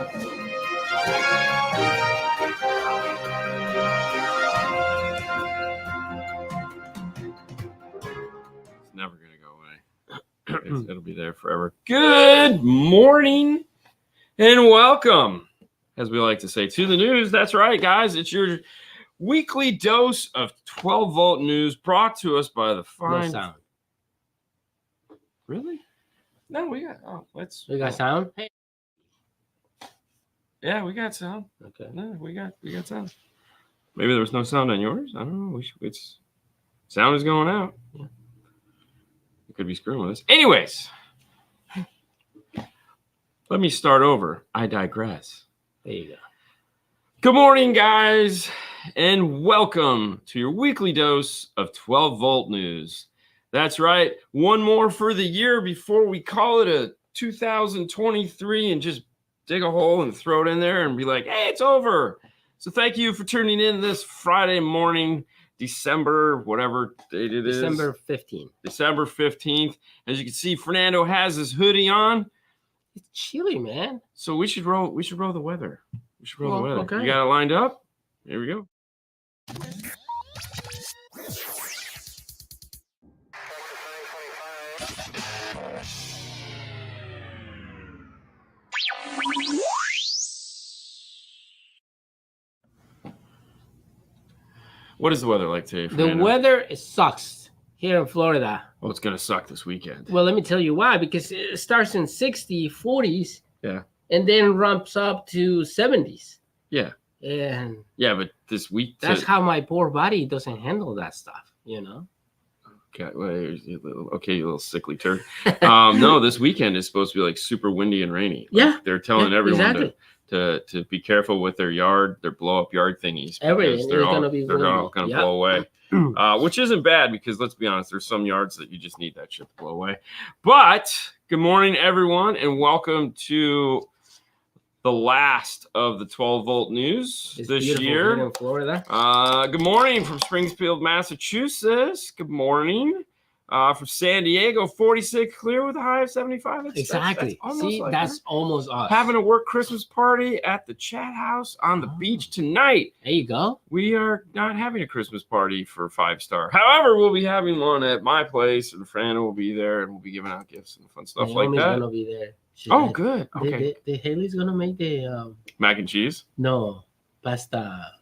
never going to go away. It'll be there forever. Good morning and welcome, as we like to say, to the news. That's right, guys. It's your weekly dose of 12-volt news brought to us by the fine... No sound. Really? No, we got... We got sound? Hey. Yeah, we got sound. Okay. No, we got sound. Maybe there was no sound on yours. I don't know. Sound is going out. Yeah. You could be screwing with us. Anyways, let me start over. I digress. There you go. Good morning, guys, and welcome to your weekly dose of 12-volt news. That's right. One more for the year before we call it a 2023 and just dig a hole and throw it in there and be like, hey, it's over. So thank you for tuning in this Friday morning, December, whatever date it is. December 15th. December 15th. As you can see, Fernando has his hoodie on. It's chilly, man. So we should roll the weather. The weather. Okay. You got it lined up? Here we go. What is the weather like today, Fernando? The weather sucks here in Florida. Well, it's going to suck this weekend. Well, let me tell you why. Because it starts in 60s, 40s. Yeah. And then ramps up to 70s. Yeah. And yeah, but this week... That's how my poor body doesn't handle that stuff, you know? Okay, well, you little sickly turd. No, this weekend is supposed to be like super windy and rainy. Yeah. They're telling everyone exactly. to be careful with their blow-up yard thingies. Everything they're all going to blow away. Which isn't bad because, let's be honest, there's some yards that you just need that shit to blow away. But good morning, everyone, and welcome to the last of the 12-volt news this year. Here in Florida. Good morning from Springfield, Massachusetts. Good morning. From San Diego, 46 clear with a high of 75. Exactly. That's almost us. Having a work Christmas party at the Chat House on the beach tonight. There you go. We are not having a Christmas party for 5-star. However, we'll be having one at my place, and Fernando will be there, and we'll be giving out gifts and fun stuff like that. Gonna be there. Good. Okay. The Haley's gonna make the mac and cheese. No, pasta.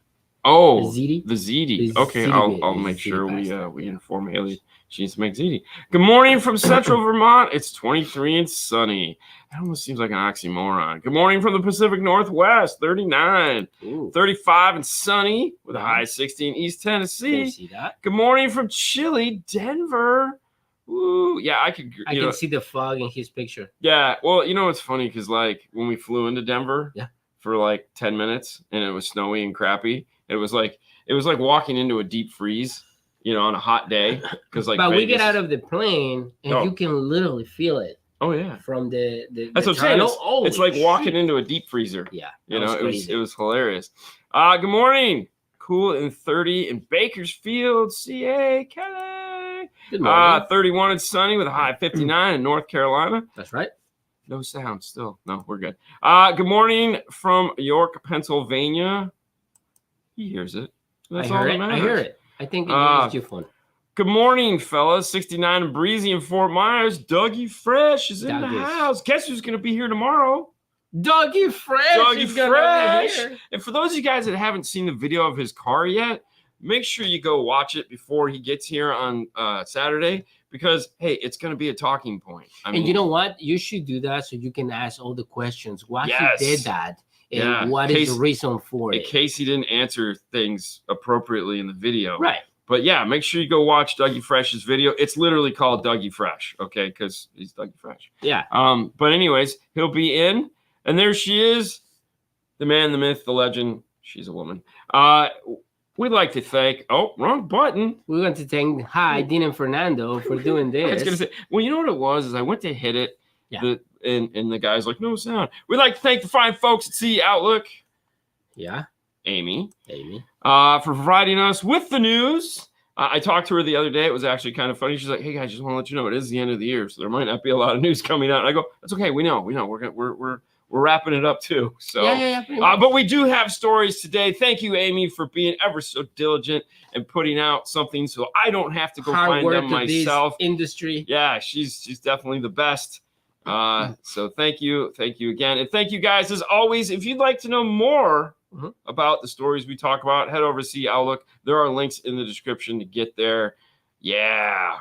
Oh, the ziti. The okay, ziti I'll make sure we inform Haley. She needs to make ziti. Good morning from Central Vermont. It's 23 and sunny. That almost seems like an oxymoron. Good morning from the Pacific Northwest. 39. Ooh. 35 and sunny with a high 60 in East Tennessee. See that? Good morning from chilly Denver. Ooh, yeah, I can see the fog in his picture. Yeah, well, you know, it's funny because like when we flew into Denver for like 10 minutes and it was snowy and crappy, it was like walking into a deep freeze, you know, on a hot day. Because like, but we get out of the plane and you can literally feel it. Oh yeah, from the that's what I'm saying. It's like walking into a deep freezer. Yeah, you know, it was hilarious. Good morning, cool and 30 in Bakersfield, CA, Kelly. Good morning. 31 and sunny with a high of 59 in North Carolina. That's right. No sound still. No, we're good. Good morning from York, Pennsylvania. He hears it. That's all that matters. I hear it. I think it's your phone. Good morning, fellas. 69 and breezy in Fort Myers. Dougie Fresh is in the house. Guess who's going to be here tomorrow? Dougie Fresh. And for those of you guys that haven't seen the video of his car yet, make sure you go watch it before he gets here on Saturday because, hey, it's going to be a talking point. I mean, and you know what? You should do that so you can ask all the questions. Why he did that and what is the reason for it. In case he didn't answer things appropriately in the video. Right. But yeah, make sure you go watch Dougie Fresh's video. It's literally called Dougie Fresh, okay? Because he's Dougie Fresh. Yeah. But anyways, he'll be in. And there she is. The man, the myth, the legend. She's a woman. We'd like to thank... Oh, wrong button. We want to thank Dean and Fernando for doing this. I was going to say, well, you know what it was? Is I went to hit it. Yeah. And the guy's like, no sound. We'd like to thank the fine folks at CE Outlook. Yeah. Amy. For providing us with the news. I talked to her the other day. It was actually kind of funny. She's like, hey, guys, just want to let you know it is the end of the year, so there might not be a lot of news coming out. And I go, that's okay. We know. We're we're wrapping it up too. So, but we do have stories today. Thank you, Amy, for being ever so diligent and putting out something so I don't have to go find them myself. Industry. Yeah, she's definitely the best. So thank you again, and thank you guys as always. If you'd like to know more about the stories we talk about, head over to See Outlook. There are links in the description to get there. Yeah.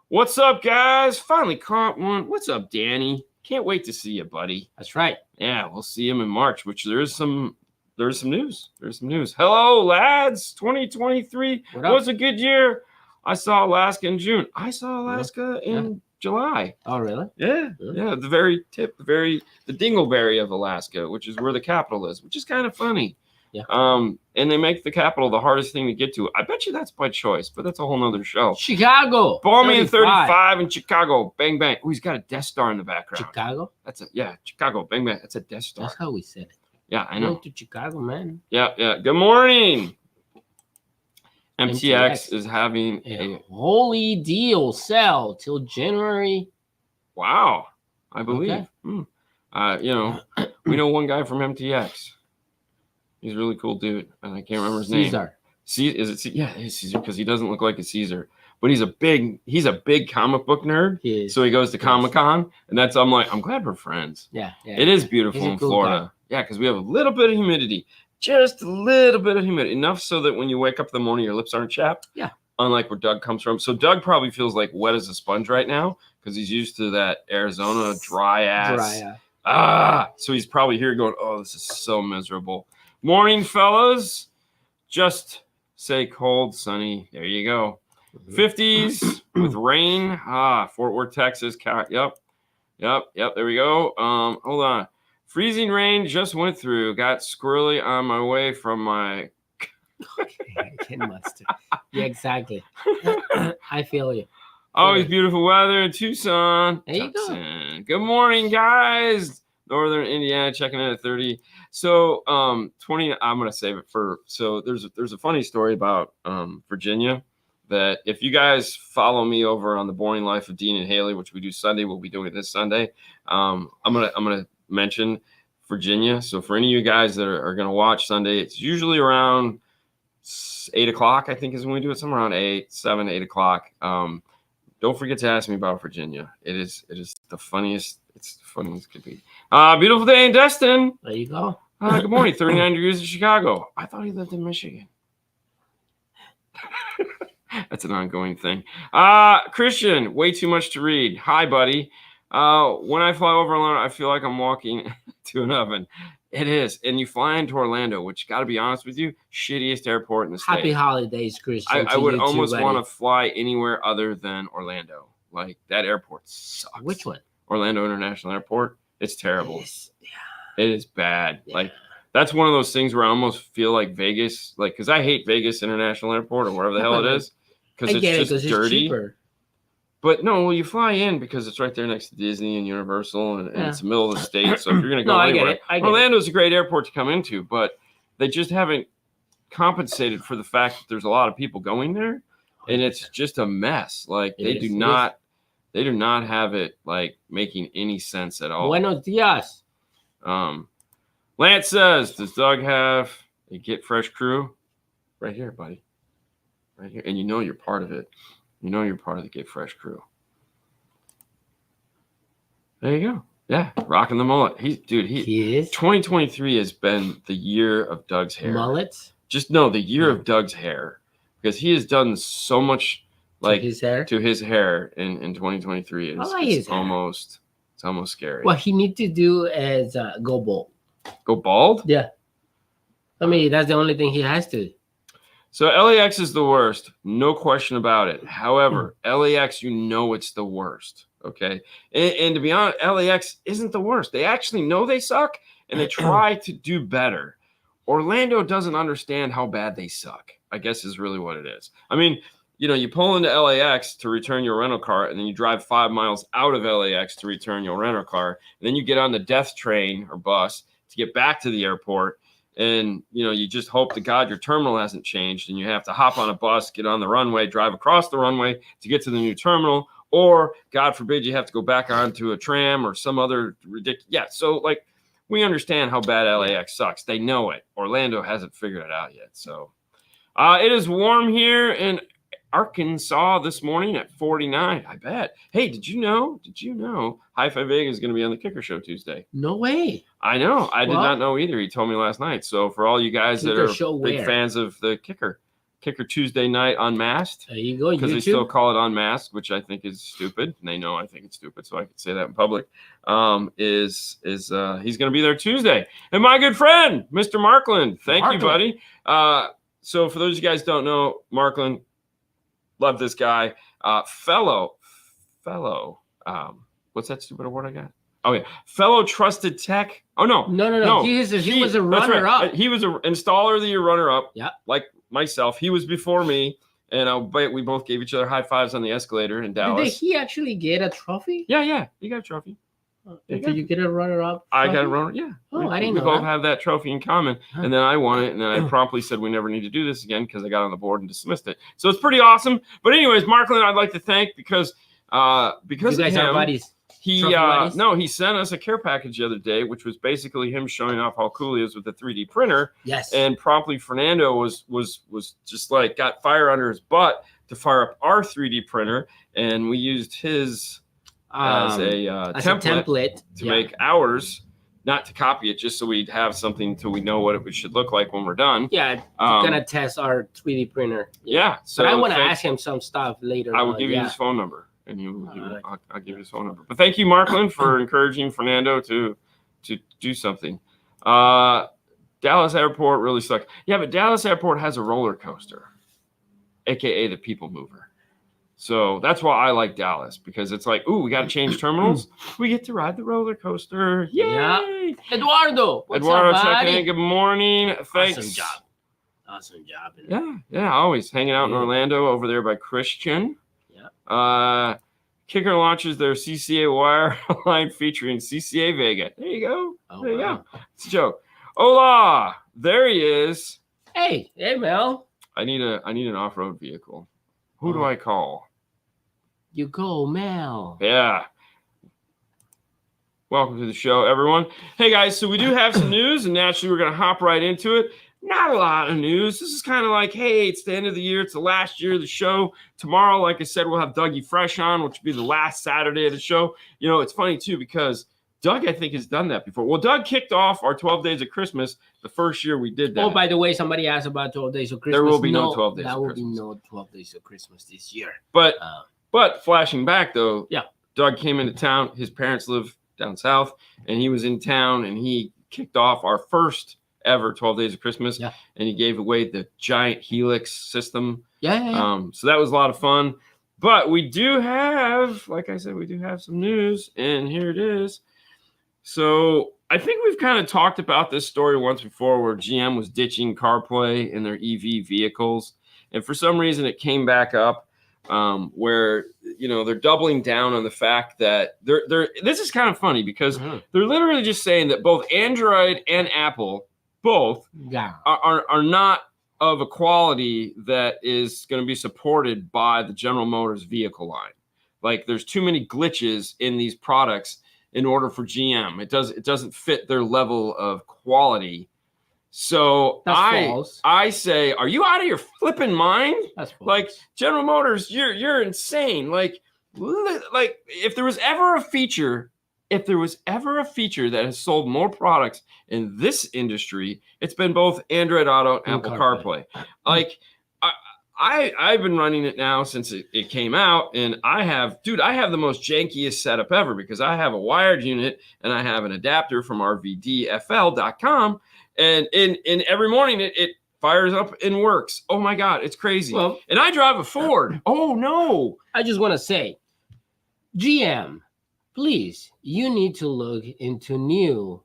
What's up, guys? Finally caught one. What's up, Danny? Can't wait to see you, buddy. That's right. Yeah, we'll see him in March, which there's some news. There's some news. Hello, lads. 2023 was a good year. I saw Alaska in June. I saw Alaska in July. Oh, really? Yeah. Yeah. The very tip, the dingleberry of Alaska, which is where the capital is, which is kind of funny. Yeah. And they make the capital the hardest thing to get to. I bet you that's by choice, but that's a whole nother show. Chicago. Balmy in 35 in Chicago. Bang, bang. Oh, he's got a Death Star in the background. Chicago? Chicago. Bang, bang. That's a Death Star. That's how we said it. Yeah, I know. Go to Chicago, man. Yeah. Good morning. MTX is having a holy deal sell till January. Wow. I believe. Okay. We know one guy from MTX. He's a really cool dude, and I can't remember his name. Is it Caesar? Yeah, it's Caesar because he doesn't look like a Caesar, but he's a big comic book nerd. So he goes to Comic-Con, and I'm glad we're friends. Yeah. It is beautiful in Florida. Guy. Yeah, because we have a little bit of humidity, just a little bit of humidity, enough so that when you wake up in the morning, your lips aren't chapped. Yeah. Unlike where Doug comes from. So Doug probably feels like wet as a sponge right now because he's used to that Arizona dry ass. So he's probably here going, oh, this is so miserable. Morning, fellas. Just say cold, sunny. There you go. 50s with rain. Fort Worth, Texas. Yep. There we go. Hold on. Freezing rain just went through. Got squirrely on my way from my. Yeah, exactly. I feel you. Always beautiful weather in Tucson. There you go. Good morning, guys. Northern Indiana checking in at 30. So 20, I'm gonna save it so there's a funny story about Virginia that if you guys follow me over on the Boring Life of Dean and Haley, which we do Sunday, we'll be doing it this Sunday. I'm gonna mention Virginia. So for any of you guys that are gonna watch Sunday, it's usually around 8 o'clock, I think is when we do it, somewhere around 7, 8 o'clock. Don't forget to ask me about Virginia. It is the funniest. It's the funniest it could be. Beautiful day in Destin. There you go. Good morning. 39 degrees in Chicago. I thought he lived in Michigan. That's an ongoing thing. Christian, way too much to read. Hi, buddy. When I fly over Orlando, I feel like I'm walking to an oven. It is. And you fly into Orlando, which, got to be honest with you, shittiest airport in the state. Happy holidays, Christian. I would almost want to fly anywhere other than Orlando. Like, that airport sucks. Which one? Orlando International Airport. It's terrible. It is bad. Yeah. Like, that's one of those things where I almost feel like Vegas, like, because I hate Vegas International Airport or wherever the hell it is, because it's just dirty. It's but no, you fly in because it's right there next to Disney and Universal, and it's the middle of the state. So if you're going to go anywhere, Orlando's a great airport to come into, but they just haven't compensated for the fact that there's a lot of people going there, and it's just a mess. Like, they do not have it like making any sense at all. Buenos dias. Lance says, does Doug have a Get Fresh crew? Right here, buddy. Right here. And you know you're part of it. You know you're part of the Get Fresh crew. There you go. Yeah, rocking the mullet. He is. 2023 has been the year of Doug's hair. Mullets? The year of Doug's hair. Because he has done so much like to his hair in 2023. It's almost scary. What he needs to do is go bald. Go bald? Yeah. I mean, that's the only thing he has to. So LAX is the worst, no question about it. However, LAX, you know it's the worst, okay? And to be honest, LAX isn't the worst. They actually know they suck, and they try to do better. Orlando doesn't understand how bad they suck, I guess is really what it is. I mean, you pull into LAX to return your rental car, and then you drive 5 miles out of LAX to return your rental car, and then you get on the death train or bus to get back to the airport. And, you just hope to God your terminal hasn't changed, and you have to hop on a bus, get on the runway, drive across the runway to get to the new terminal, or God forbid you have to go back onto a tram or some other ridiculous. Yeah. So like we understand how bad LAX sucks. They know it. Orlando hasn't figured it out yet. So it is warm here in Arkansas this morning at 49. I bet. Hey, did you know High Five Vegas is going to be on the Kicker Show Tuesday? No way. I know. I did not know either. He told me last night. So for all you guys that are big fans of the Kicker Tuesday night Unmasked. There you go. Because they still call it Unmasked, which I think is stupid. And they know I think it's stupid, so I can say that in public. He's going to be there Tuesday. And my good friend, Mr. Markland. Thank you, buddy. So for those of you guys who don't know, Markland, love this guy. Fellow. What's that stupid award I got? Oh yeah, fellow trusted tech. Oh no. He was a runner-up. Right. He was an installer of the year runner-up. Yeah, like myself. He was before me, and I'll bet we both gave each other high fives on the escalator in Dallas. Did he actually get a trophy? Yeah, he got a trophy. Did you get a runner-up? I got a runner. Yeah. I didn't know. We both have that trophy in common, and then I won it, and then I promptly said we never need to do this again because I got on the board and dismissed it. So it's pretty awesome. But anyways, Markland, I'd like to thank because you guys are buddies. He sent us a care package the other day, which was basically him showing off how cool he is with the 3D printer. Yes. And promptly Fernando was just like got fire under his butt to fire up our 3D printer, and we used his as a template to make ours, not to copy it, just so we'd have something so we know what it should look like when we're done. Yeah, we're gonna test our 3D printer. Yeah. So but I want to ask him some stuff later. I will give you his phone number. And I'll give you his phone number. But thank you, Markland, for encouraging Fernando to do something. Dallas Airport really sucks. Yeah, but Dallas Airport has a roller coaster, a.k.a. the People Mover. So that's why I like Dallas, because it's like, ooh, we got to change terminals. We get to ride the roller coaster. Yay! Yeah. Eduardo, what's up, checking in. Good morning. Thanks. Awesome job. Yeah, always hanging out in Orlando over there by Christian. Kicker launches their CCA wire line featuring CCA Vega. There you go. There you go. It's a joke. Hola, there he is. Hey, Mel. I need an off-road vehicle. Who do I call? You go, Mel. Yeah. Welcome to the show, everyone. Hey guys, so we do have some news, and naturally we're gonna hop right into it. Not a lot of news. This is kind of like, hey, it's the end of the year. It's the last year of the show. Tomorrow, like I said, we'll have Dougie Fresh on, which will be the last Saturday of the show. You know, it's funny, too, because Doug, I think, has done that before. Well, Doug kicked off our 12 Days of Christmas the first year we did that. Oh, by the way, somebody asked about 12 Days of Christmas. There will be no 12 Days of Christmas. There will be no 12 Days of Christmas this year. But flashing back, though, yeah, Doug came into town. His parents live down south, and he was in town, and he kicked off our first ever 12 Days of Christmas, and he gave away the giant Helix system. Yeah. So that was a lot of fun. But we do have, like I said, some news, and here it is. So I think we've kind of talked about this story once before, where GM was ditching CarPlay in their EV vehicles, and for some reason it came back up, where they're doubling down on the fact that they're. This is kind of funny because they're literally just saying that both Android and Apple both are not of a quality that is going to be supported by the General Motors vehicle line. Like, there's too many glitches in these products in order for GM. It doesn't fit their level of quality. So I say, are you out of your flipping mind? That's false. Like, General Motors, you're insane. Like if there was ever a feature that has sold more products in this industry, it's been both Android Auto and Apple CarPlay. Like, I've been running it now since it came out, and I have the most jankiest setup ever, because I have a wired unit and I have an adapter from rvdfl.com, and in every morning it fires up and works. Oh my God, it's crazy. Well, and I drive a Ford. Oh no. I just want to say, GM, please, you need to look into new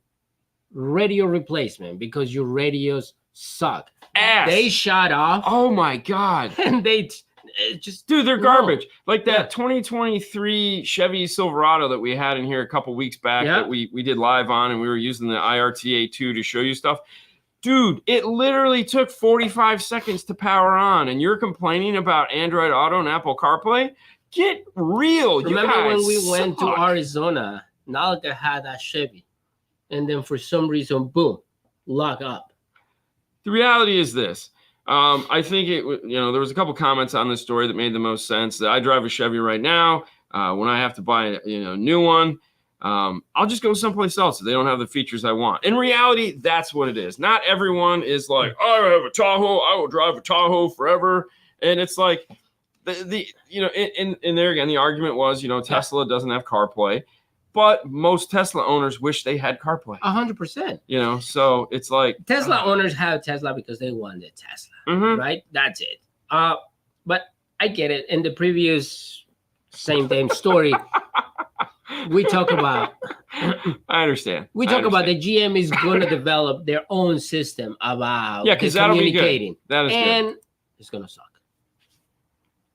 radio replacement, because your radios suck. Ass. They shut off. Oh my God. And they just they're garbage. Like that 2023 Chevy Silverado that we had in here a couple weeks back that we did live on, and we were using the IRTA2 to show you stuff. Dude, it literally took 45 seconds to power on, and you're complaining about Android Auto and Apple CarPlay? Get real. Remember when we went to Arizona? Nalka had that Chevy. and then for some reason, boom, lock up. The reality is this. I think there was a couple comments on this story that made the most sense. That I drive a Chevy right now. When I have to buy a new one, I'll just go someplace else if they don't have the features I want. In reality, that's what it is. Not everyone is like, I have a Tahoe, I will drive a Tahoe forever. And it's like and there again, the argument was, Tesla doesn't have CarPlay, but most Tesla owners wish they had CarPlay. 100%. So it's like Tesla owners have Tesla because they wanted Tesla, right? That's it. But I get it. In the previous same damn story, we talk about. I understand. We talk about the GM is going to develop their own system about because that'll be good. That is and good. It's going to suck.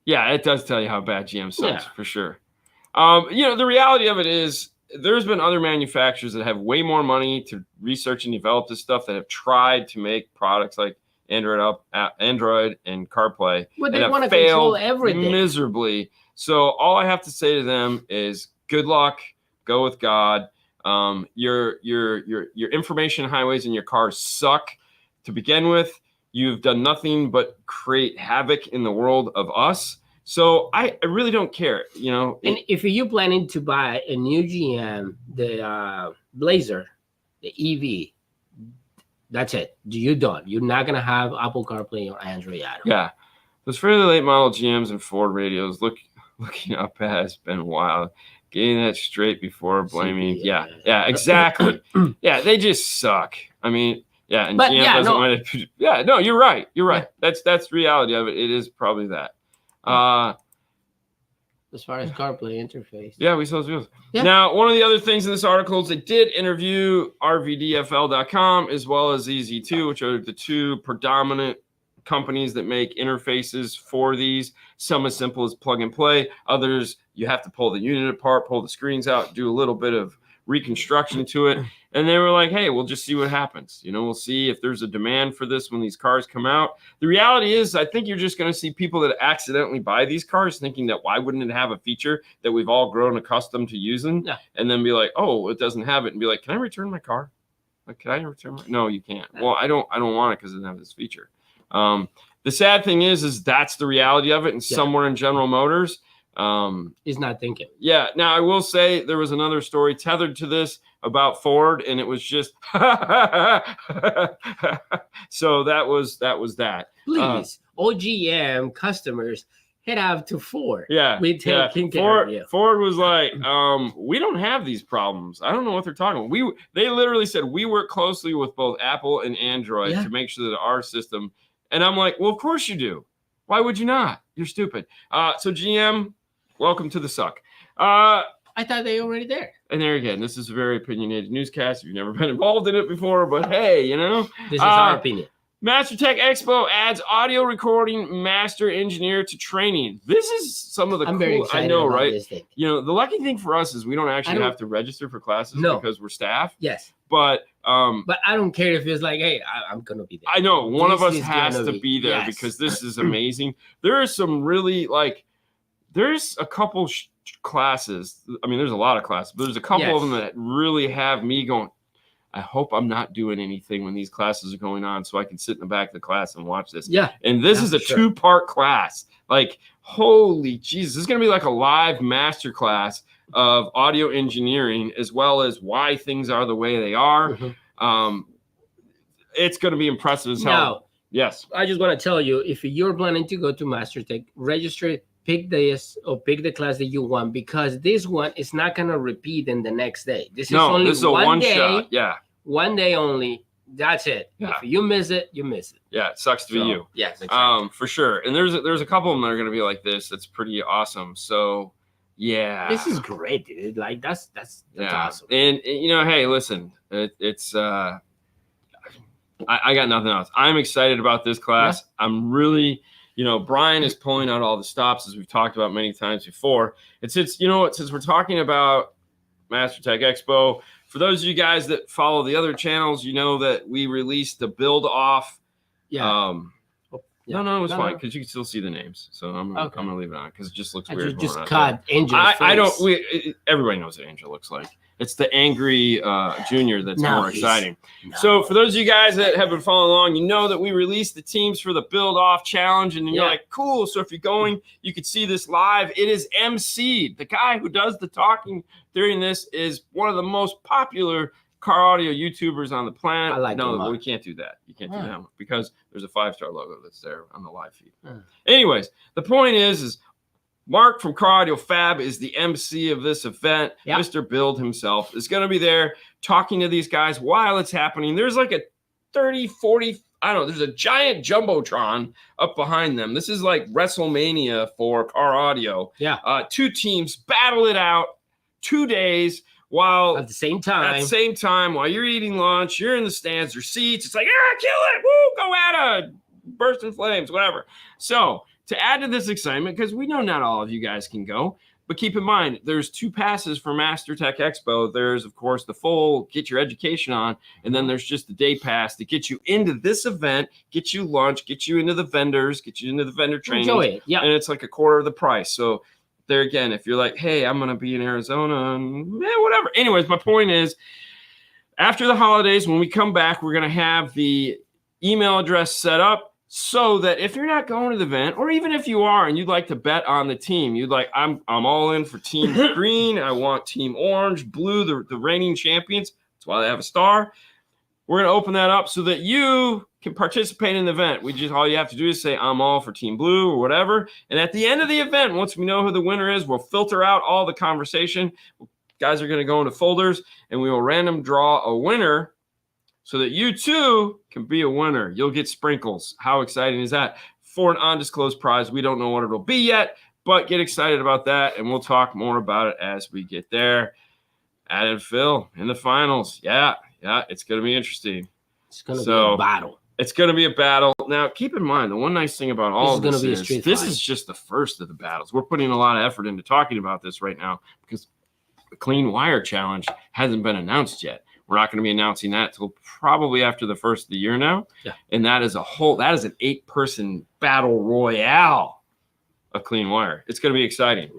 Yeah, it does tell you how bad GM sucks for sure. The reality of it is there's been other manufacturers that have way more money to research and develop this stuff that have tried to make products like Android and CarPlay. But they want to control everything miserably. So all I have to say to them is good luck. Go with God. Your information highways in your cars suck to begin with. You've done nothing but create havoc in the world of us. So I really don't care, And if you're planning to buy a new GM, the Blazer, the EV, that's it. You're done. You're not going to have Apple CarPlay or Android Auto. Yeah. Those fairly late model GMs and Ford radios looking up has been wild. Getting that straight before blaming. Yeah, exactly. Yeah, they just suck. I mean, yeah, and GM doesn't want to. Yeah, no, you're right. You're right. Yeah. That's the reality of it. It is probably that. As far as CarPlay interface. Yeah, we saw those. Yeah. Now, one of the other things in this article is they did interview RVDFL.com as well as EZ2, which are the two predominant companies that make interfaces for these. Some as simple as plug and play. Others, you have to pull the unit apart, pull the screens out, do a little bit of reconstruction to it. And they were like, hey, we'll just see what happens. We'll see if there's a demand for this when these cars come out. The reality is, I think you're just going to see people that accidentally buy these cars thinking that why wouldn't it have a feature that we've all grown accustomed to using? Yeah. And then be like, oh, it doesn't have it. And be like, can I return my car? Like, can I return my? No, you can't. Well, I don't want it because it doesn't have this feature. The sad thing is that's the reality of it. And somewhere in General Motors, he's not thinking. Yeah. Now I will say there was another story tethered to this about Ford, and it was just so that was that. Please, OGM customers head out to Ford. Yeah. We take care of you. Ford was like, we don't have these problems. I don't know what they're talking about. They literally said we work closely with both Apple and Android to make sure that our system. And I'm like, well, of course you do. Why would you not? You're stupid. So GM, welcome to the suck. I thought they were already there. And there again, this is a very opinionated newscast. If you've never been involved in it before, but hey, this is our opinion. Master Tech Expo adds audio recording master engineer to training. This is some of the very excited. I know, right? The lucky thing for us is we don't actually have to register for classes because we're staff. Yes. But I don't care if it's like, hey, I'm gonna be there. I know one of us has to be there because this is amazing. There are some really there's a couple classes. I mean, there's a lot of classes, but there's a couple of them that really have me going, I hope I'm not doing anything when these classes are going on so I can sit in the back of the class and watch this. Yeah. And this is a 2-part class. Like, holy Jesus. This is going to be like a live master class of audio engineering as well as why things are the way they are. Mm-hmm. It's going to be impressive as hell. Now, yes. I just want to tell you, if you're planning to go to Master Tech, register, pick this or pick the class that you want, because this one is not going to repeat in the next day. This is only one day. Shot. Yeah. One day only. That's it. Yeah. If you miss it, you miss it. Yeah, it sucks to be you. Yes, exactly. For sure. And there's a couple of them that are going to be like this. That's pretty awesome. So, yeah. This is great, dude. Like that's awesome. And hey, listen, it's I got nothing else. I'm excited about this class. Yeah. I'm really, Brian is pulling out all the stops as we've talked about many times before. Since we're talking about Master Tech Expo, for those of you guys that follow the other channels, you know that we released the build off. Yeah. No, it's fine because you can still see the names. So I'm gonna leave it on because it just looks weird. Just cut Angel. Everybody knows what Angel looks like. It's the angry junior that's No, more exciting. No. So for those of you guys that have been following along, you know that we released the teams for the Build Off Challenge, and you're like, cool. So if you're going, you could see this live. It is MC'd. The guy who does the talking during this is one of the most popular car audio YouTubers on the planet. I like we can't do that. You can't do that one because there's a 5-star logo that's there on the live feed. Anyways, the point is Mark from Car Audio Fab is the MC of this event. Mr. Build himself is going to be there talking to these guys while it's happening. There's like a 30, 40, I don't know, there's a giant Jumbotron up behind them. This is like WrestleMania for car audio. 2 teams battle it out 2 days. While at the same time, while you're eating lunch, you're in the stands or seats. It's like, kill it, woo, go at it, burst in flames, whatever. So to add to this excitement, because we know not all of you guys can go, but keep in mind, there's 2 passes for Master Tech Expo. There's, of course, the full get your education on, and then there's just the day pass to get you into this event, get you lunch, get you into the vendors, get you into the vendor training. Enjoy it, and it's like a quarter of the price. So there again, if you're like, hey, I'm going to be in Arizona, and whatever. Anyways, my point is, after the holidays, when we come back, we're going to have the email address set up so that if you're not going to the event, or even if you are and you'd like to bet on the team, you'd like, I'm all in for Team Green. I want Team Orange, Blue, the reigning champions. That's why they have a star. We're going to open that up so that you can participate in the event. All you have to do is say, I'm all for Team Blue or whatever. And at the end of the event, once we know who the winner is, we'll filter out all the conversation. Guys are going to go into folders, and we will random draw a winner so that you too can be a winner. You'll get sprinkles. How exciting is that? For an undisclosed prize. We don't know what it'll be yet, but get excited about that, and we'll talk more about it as we get there. Added Phil in the finals. Yeah, it's going to be interesting. It's going to be a battle. It's going to be a battle. Now, keep in mind, the one nice thing about all of this is this is just the first of the battles. We're putting a lot of effort into talking about this right now because the Clean Wire Challenge hasn't been announced yet. We're not going to be announcing that until probably after the first of the year now. And that is an 8-person battle royale of Clean Wire. It's going to be exciting.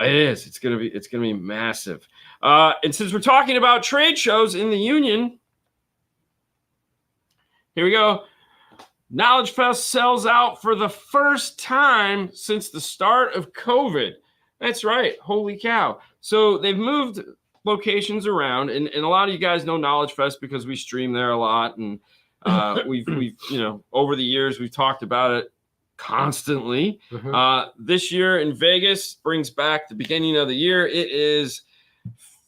It is. It's going to be massive. And since we're talking about trade shows in the union, here we go. Knowledge Fest sells out for the first time since the start of COVID. That's right. Holy cow. So they've moved locations around, and a lot of you guys know Knowledge Fest because we stream there a lot, and we've over the years we've talked about it constantly. This year in Vegas brings back the beginning of the year. It is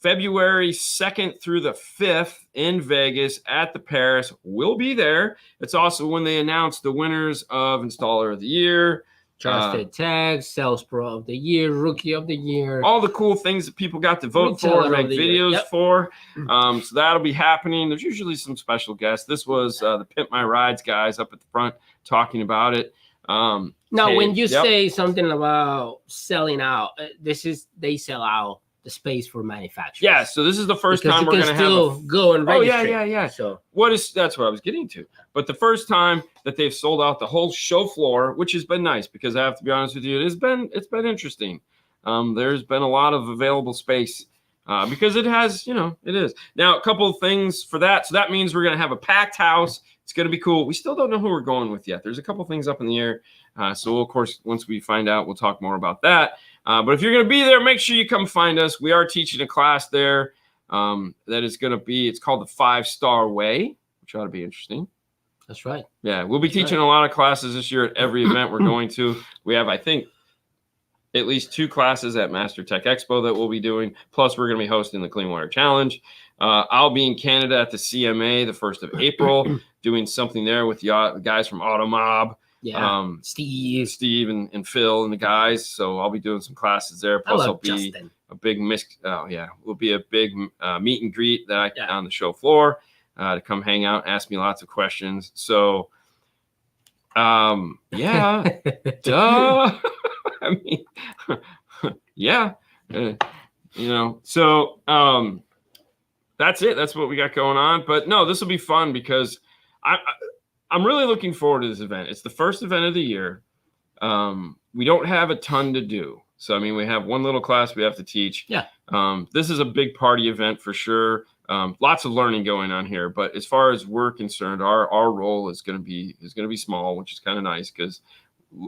February 2nd through the 5th in Vegas at the Paris. We'll be there. It's also when they announce the winners of Installer of the Year, Trusted Tech, Sales Pro of the Year, Rookie of the Year. All the cool things that people got to vote for, make videos for. So that'll be happening. There's usually some special guests. This was the Pimp My Rides guys up at the front talking about it. Now, when you say something about selling out, they sell out the space for manufacturers. Yeah, so this is the first time we're going to have go and register. Yeah. So that's what I was getting to. But the first time that they've sold out the whole show floor, which has been nice because I have to be honest with you, it's been interesting. There's been a lot of available space because it has, it is. Now, a couple of things for that. So that means we're going to have a packed house. It's going to be cool. We still don't know who we're going with yet. There's a couple things up in the air. So, of course, once we find out, we'll talk more about that. But if you're going to be there, make sure you come find us. We are teaching a class there that is going to be, it's called the 5-Star Way, which ought to be interesting. That's right. Yeah, we'll be teaching a lot of classes this year at every event we're going to. We have, I think, at least 2 classes at Master Tech Expo that we'll be doing. Plus, we're going to be hosting the Clean Wire Challenge. I'll be in Canada at the CMA the 1st of April, doing something there with the guys from Auto Mob. Yeah, Steve and Phil and the guys. So I'll be doing some classes there. Plus, I'll be Justin. a big will be a big meet and greet on the show floor to come hang out, ask me lots of questions. So, duh. I mean, yeah, So that's it. That's what we got going on. But no, this will be fun because I'm really looking forward to this event. It's the first event of the year. We don't have a ton to do. So, I mean, we have one little class we have to teach. Yeah. This is a big party event for sure. Lots of learning going on here. But as far as we're concerned, our role is going to be small, which is kind of nice because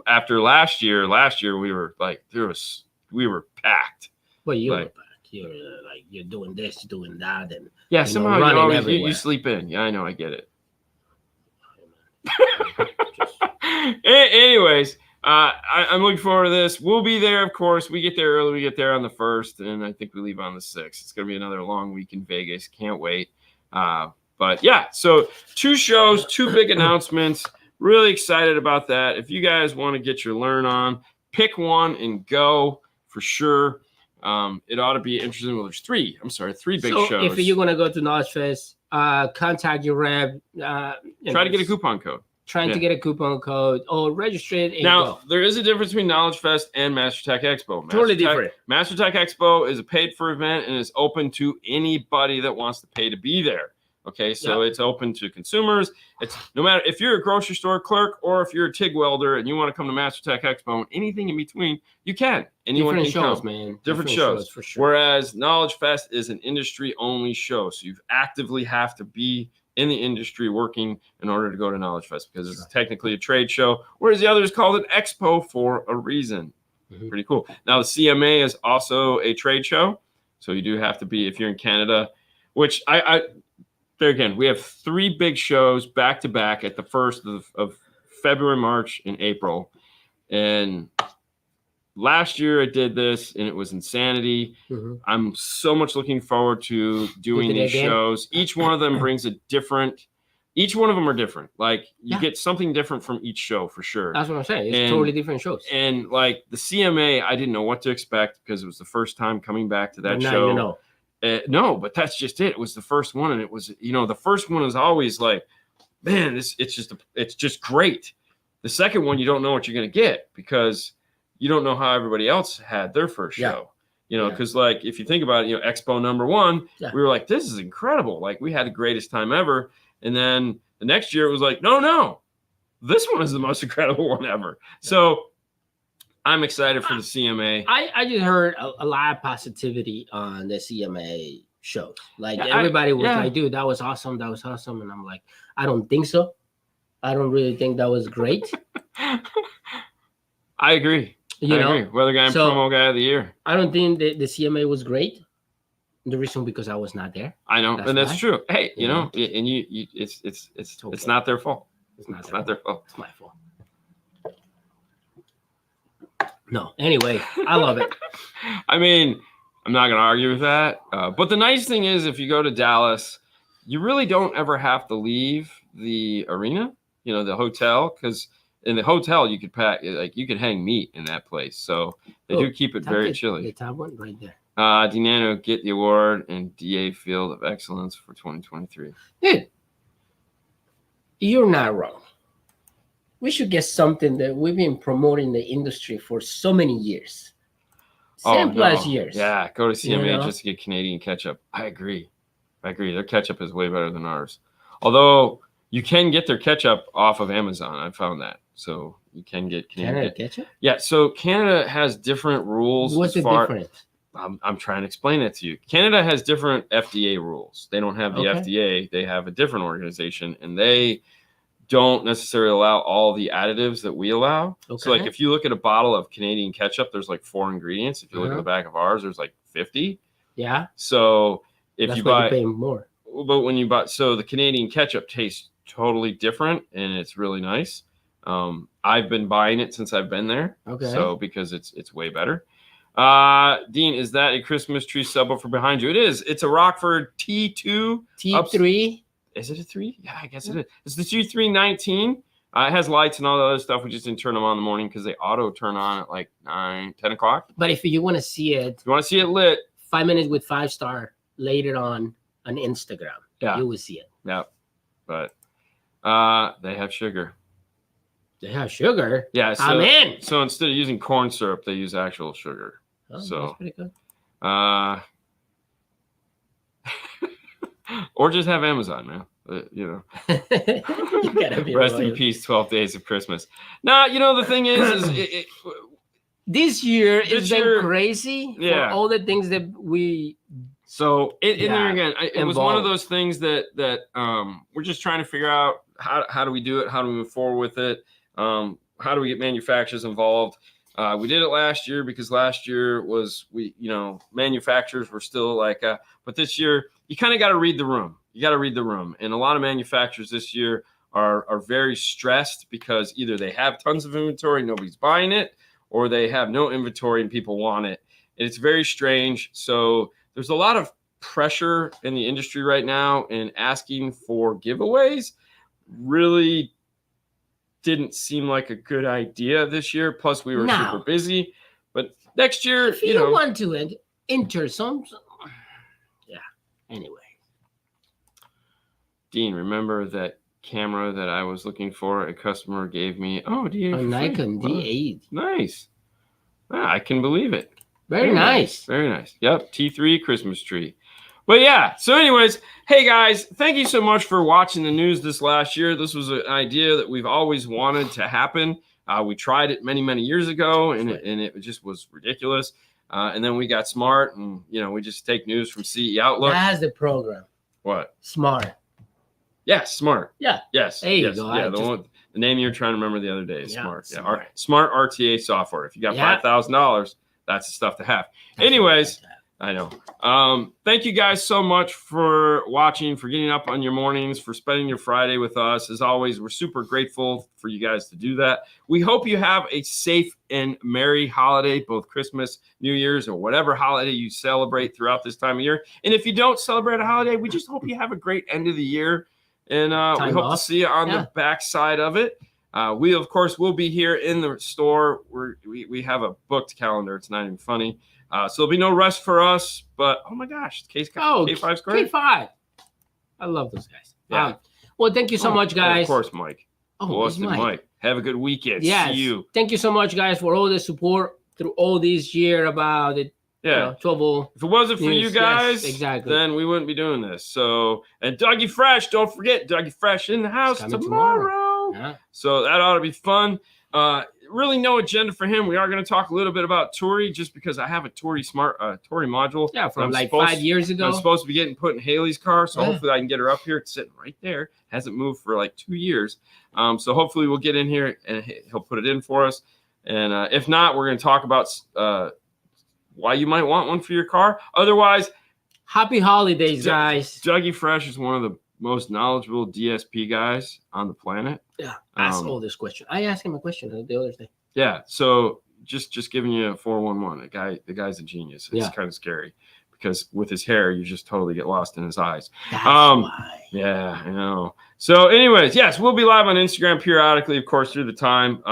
after last year we were like we were packed. Well, you like, were back. You're doing this, doing that, and yeah, somehow running you sleep in. Yeah, I know, I get it. Just, Anyways, I'm looking forward to this. We'll be there, of course. We get there early. We get there on the 1st, and I think we leave on the 6th. It's going to be another long week in Vegas. Can't wait. But yeah, so 2 shows, 2 big announcements. Really excited about that. If you guys want to get your learn on, pick one and go for sure. It ought to be interesting. Well, there's 3 big shows. If you're going to go to Knowledge Fest, contact your rep. Try to get a coupon code. Trying to get a coupon code or register it. And now, go. There is a difference between Knowledge Fest and MasterTech Expo. Totally different. MasterTech Expo is a paid-for event and is open to anybody that wants to pay to be there. Okay, so it's open to consumers. It's no matter if you're a grocery store clerk or if you're a TIG welder and you want to come to MasterTech Expo and anything in between, you can. Anyone Different can shows, come. man. Different shows for sure. Whereas Knowledge Fest is an industry-only show, so you actively have to be in the industry working in order to go to Knowledge Fest because it's technically a trade show, whereas the others called it Expo for a reason. Mm-hmm. Pretty cool. Now, the CMA is also a trade show, so you do have to be, if you're in Canada, which there again, we have 3 big shows back to back at the 1st of February, March, and April. And last year I did this and it was insanity. Mm-hmm. I'm so much looking forward to doing these shows. Each one of them brings each one of them are different. Like you get something different from each show for sure. That's what I'm saying. It's totally different shows. And like the CMA, I didn't know what to expect because it was the first time coming back to that show. You know. No, but that's just it. It was the first one, and it was, the first one is always like, man, it's just great. The second one, you don't know what you're gonna get because you don't know how everybody else had their first show. Because like if you think about it, Expo number 1, we were like, this is incredible. Like we had the greatest time ever, and then the next year it was like, no, this one is the most incredible one ever. So I'm excited for the CMA. I just heard a lot of positivity on the CMA shows. Like everybody was like, dude, that was awesome. That was awesome. And I'm like, I don't think so. I don't really think that was great. I agree. I agree. Weather guy and promo guy of the year. I don't think the CMA was great. The reason because I was not there. I know. That's true. Hey, and it's not their fault. It's not their fault. It's my fault. No, anyway, I love it. I mean, I'm not going to argue with that. But the nice thing is, if you go to Dallas, you really don't ever have to leave the arena, the hotel, because in the hotel you could pack, like you could hang meat in that place. So they do keep it very chilly. The top one right there. Dinano get the award and DA Field of Excellence for 2023. Dude, you're not wrong. We should get something that we've been promoting the industry for so many years. 10+ years. Yeah, go to CMA just to get Canadian ketchup. I agree. Their ketchup is way better than ours. Although you can get their ketchup off of Amazon. I found that. So you can get Canadian ketchup? Yeah, so Canada has different rules. What's the difference? I'm trying to explain that to you. Canada has different FDA rules. They don't have the FDA. They have a different organization, and they don't necessarily allow all the additives that we allow. Okay. So like if you look at a bottle of Canadian ketchup, there's like 4 ingredients. If you look at the back of ours, there's like 50. Yeah. So if you buy, you pay more. But when you buy, so the Canadian ketchup tastes totally different and it's really nice. I've been buying it since I've been there. Okay. So because it's way better. Dean, is that a Christmas tree subwoofer behind you? It is. It's a Rockford T2. T3. Is it a 3? Yeah, I guess it is. It's the T319. It has lights and all the other stuff. We just didn't turn them on in the morning because they auto turn on at like 9, 10 o'clock. But if you want to see it, lit, 5 minutes with 5-star later on Instagram. Yeah, you will see it. Yeah, but they have sugar. They have sugar. Yeah, so, I'm in. So instead of using corn syrup, they use actual sugar. Oh, so that's pretty good. Or just have Amazon, man. You gotta be rest in peace. 12 Days of Christmas. Now, the thing is this year This it's been year- crazy Yeah. for all the things that we So in there Yeah, again, it was one of involved. those things that we're just trying to figure out how do we do it, how do we move forward with it, how do we get manufacturers involved. We did it last year because last year was manufacturers were still like, but this year you kind of got to read the room. You got to read the room, and a lot of manufacturers this year are very stressed because either they have tons of inventory, nobody's buying it, or they have no inventory and people want it. And it's very strange. So there's a lot of pressure in the industry right now, and asking for giveaways really didn't seem like a good idea this year. Plus, we were super busy. But next year, if you want to enter some, yeah. Anyway, Dean, remember that camera that I was looking for? A customer gave me. Oh, a Nikon D8. Nice. Yeah, I can believe it. Very nice. Very nice. Yep. T3 Christmas tree. But yeah, so anyways, hey guys, thank you so much for watching the news this last year. This was an idea that we've always wanted to happen. We tried it many, many years ago, and it just was ridiculous. And then we got smart, and we just take news from CE Outlook. That's the program. What? Smart. Yeah, smart. Yeah. Yes. There you yes. go. Yeah, the name you were trying to remember the other day is Smart. Yeah, Smart. Smart RTA software. If you got $5,000, that's the stuff to have. Anyways, I know. Thank you guys so much for watching, for getting up on your mornings, for spending your Friday with us. As always, we're super grateful for you guys to do that. We hope you have a safe and merry holiday, both Christmas, New Year's, or whatever holiday you celebrate throughout this time of year. And if you don't celebrate a holiday, we just hope you have a great end of the year. And we hope to see you on the backside of it. We, of course, will be here in the store. We have a booked calendar. It's not even funny. So there'll be no rest for us. But, oh, my gosh. K5's great. K5. I love those guys. Yeah. Well, thank you so much, guys. Of course, Mike. Boston Mike. Have a good weekend. Yes. See you. Thank you so much, guys, for all the support through all this year about it. Yeah. 12 If it wasn't for you guys, exactly, then we wouldn't be doing this. So, and Dougie Fresh, don't forget Dougie Fresh in the house tomorrow. Yeah. So that ought to be fun. Really no agenda for him. We are going to talk a little bit about Tori, just because I have a Tori Tori module. Yeah, from like 5 years ago. I'm supposed to be getting put in Haley's car, so hopefully I can get her up here. It's sitting right there. Hasn't moved for like 2 years. So hopefully we'll get in here and he'll put it in for us. And if not, we're going to talk about why you might want one for your car. Otherwise, happy holidays, guys. Dougie Fresh is one of the most knowledgeable DSP guys on the planet. Yeah, ask all this question. I asked him a question the other day. Yeah, so just giving you a 411. The guy's a genius. It's kind of scary because with his hair, you just totally get lost in his eyes. That's why. Yeah, I know. So, anyways, yes, we'll be live on Instagram periodically, of course, through the time.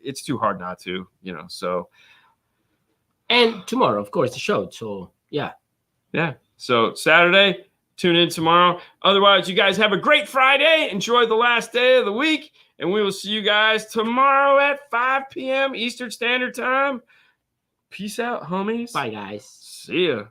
It's too hard not to, so. And tomorrow, of course, the show. So, yeah. Yeah. So, Saturday, tune in tomorrow. Otherwise, you guys have a great Friday. Enjoy the last day of the week. And we will see you guys tomorrow at 5 p.m. Eastern Standard Time. Peace out, homies. Bye, guys. See ya.